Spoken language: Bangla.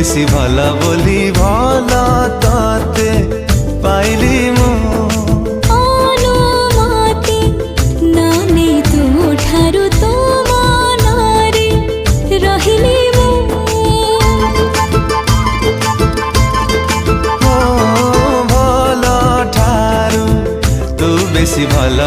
বেশি ভালা বলি ভালা তাতে পাইলি মু অনুমতি নানে ତୁ ଠାରୁ ତୋ ମନରେ ରହିଲି ମୁଁ ଭଲ ଠାରୁ ତୁ ବେଶି ଭଲ